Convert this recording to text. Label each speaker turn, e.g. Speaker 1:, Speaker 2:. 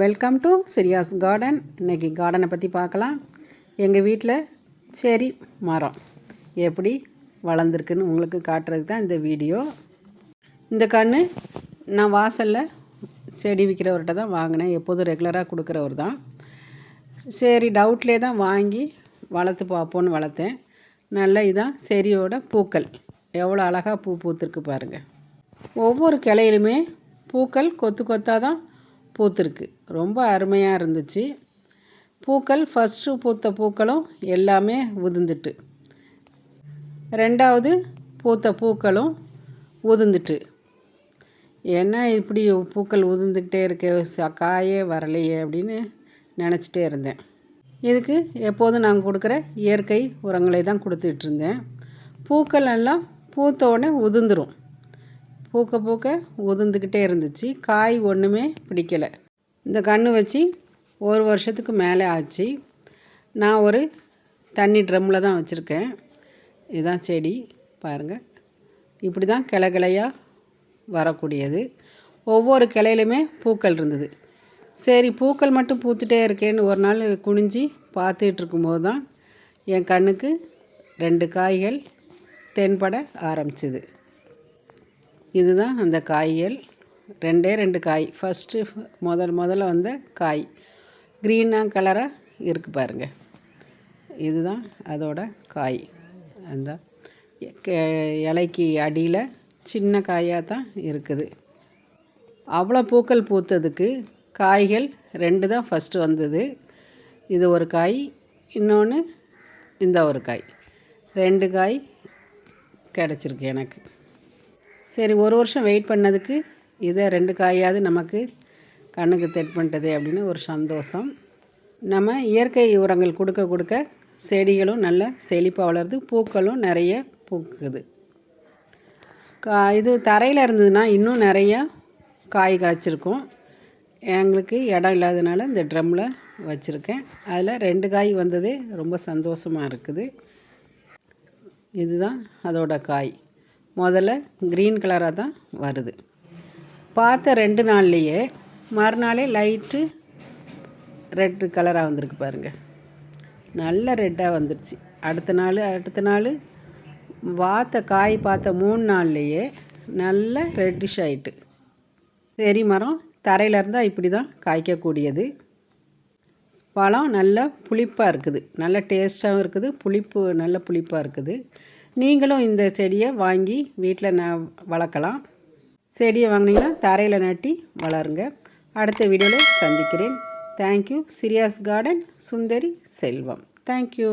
Speaker 1: Welcome to சிரியாஸ் garden. இன்றைக்கி கார்டனை பற்றி பார்க்கலாம். எங்கள் வீட்டில் செரி மரம் எப்படி வளர்ந்துருக்குன்னு உங்களுக்கு காட்டுறதுக்கு தான் இந்த வீடியோ. இந்த கன்று நான் வாசலில் செடி விற்கிறவர்கிட்ட தான் வாங்கினேன். எப்போதும் ரெகுலராக கொடுக்குறவர் தான். சரி, டவுட்லேயே தான் வாங்கி வளர்த்து பார்ப்போன்னு வளர்த்தேன். நல்ல இதான் செரியோட பூக்கள் எவ்வளோ அழகாக பூ பூத்துருக்கு பாருங்கள். ஒவ்வொரு கிளையிலுமே பூக்கள் கொத்து கொத்தாக தான் பூத்துருக்கு. ரொம்ப அருமையாக இருந்துச்சு. பூக்கள் ஃபஸ்ட்டு பூத்த பூக்களும் எல்லாமே உதிர்ந்துட்டு, ரெண்டாவது பூத்த பூக்களும் உதிர்ந்துட்டு. என்ன இப்படி பூக்கள் உதிர்ந்துக்கிட்டே இருக்க, காயே வரலையே அப்படின்னு நினச்சிட்டே இருந்தேன். இதுக்கு எப்போதும் நாங்கள் கொடுக்குற இயற்கை உரங்களை தான் கொடுத்துட்ருந்தேன். பூக்கள் எல்லாம் பூத்த உடனே உதிர்ந்துடும். பூக்க பூக்க உதிர்ந்துக்கிட்டே இருந்துச்சு. காய் ஒன்றுமே பிடிக்கலை. இந்த கன்று வச்சு ஒரு வருஷத்துக்கு மேலே ஆச்சு. நான் ஒரு தண்ணி ட்ரம்மில் தான் வச்சுருக்கேன். இதுதான் செடி பாருங்கள். இப்படி தான் கிளை கிளையாக வரக்கூடியது. ஒவ்வொரு கிளையிலுமே பூக்கள் இருந்தது. சரி, பூக்கள் மட்டும் பூத்துட்டே இருக்கேன்னு ஒரு நாள் குனிஞ்சி பார்த்துட்டு இருக்கும்போது தான் என் கண்ணுக்கு 2 காய்கள் தென்பட ஆரம்பிச்சிது. இதுதான் அந்த காய்கள். 2 காய். ஃபஸ்ட்டு முதல்ல வந்த காய் க்ரீனாக கலராக இருக்குது பாருங்கள். இதுதான் அதோட காய். அந்த இலைக்கு அடியில் சின்ன காயாக தான் இருக்குது. அவ்வளோ பூக்கள் பூத்ததுக்கு காய்கள் 2 தான் ஃபஸ்ட்டு வந்தது. இது ஒரு காய், இன்னொன்று இந்த ஒரு காய். 2 காய் கிடச்சிருக்கு எனக்கு. சரி, ஒரு வருஷம் வெயிட் பண்ணதுக்கு இதை 2 காயாவது நமக்கு கண்ணுக்கு தென்பட்டது அப்படின்னு ஒரு சந்தோஷம். நம்ம இயற்கை உரங்கள் கொடுக்க கொடுக்க செடிகளும் நல்ல செழிப்பாக வளருது, பூக்களும் நிறைய பூக்குது. இது தரையில் இருந்ததுன்னா இன்னும் நிறையா காய் காய்ச்சிருக்கும். எங்களுக்கு இடம் இல்லாததுனால இந்த ட்ரம்மில் வச்சுருக்கேன். அதில் 2 காய் வந்ததே ரொம்ப சந்தோஷமாக இருக்குது. இதுதான் அதோட காய். முதல்ல க்ரீன் கலராக தான் வருது. பார்த்த 2 நாள்லேயே மறுநாளே லைட்டு ரெட்டு கலராக வந்திருக்கு பாருங்கள். நல்ல ரெட்டாக வந்துருச்சு. அடுத்த நாள் காய் பார்த்த 3 நாள்லேயே நல்ல ரெட்டிஷ் ஆகிட்டு. செரி மரம் தரையில் இருந்தால் இப்படி தான் காய்க்கக்கூடியது. பழம் நல்ல புளிப்பாக இருக்குது, நல்ல டேஸ்ட்டாகவும் இருக்குது, நல்ல புளிப்பாக இருக்குது. நீங்களும் இந்த செடியை வாங்கி வீட்டில் வளர்க்கலாம். செடியை வாங்கினீங்கன்னா தரையில் நட்டி வளருங்க. அடுத்த வீடியோவில் சந்திக்கிறேன். தேங்க்யூ. சிரியாஸ் கார்டன், சுந்தரி செல்வம். தேங்க்யூ.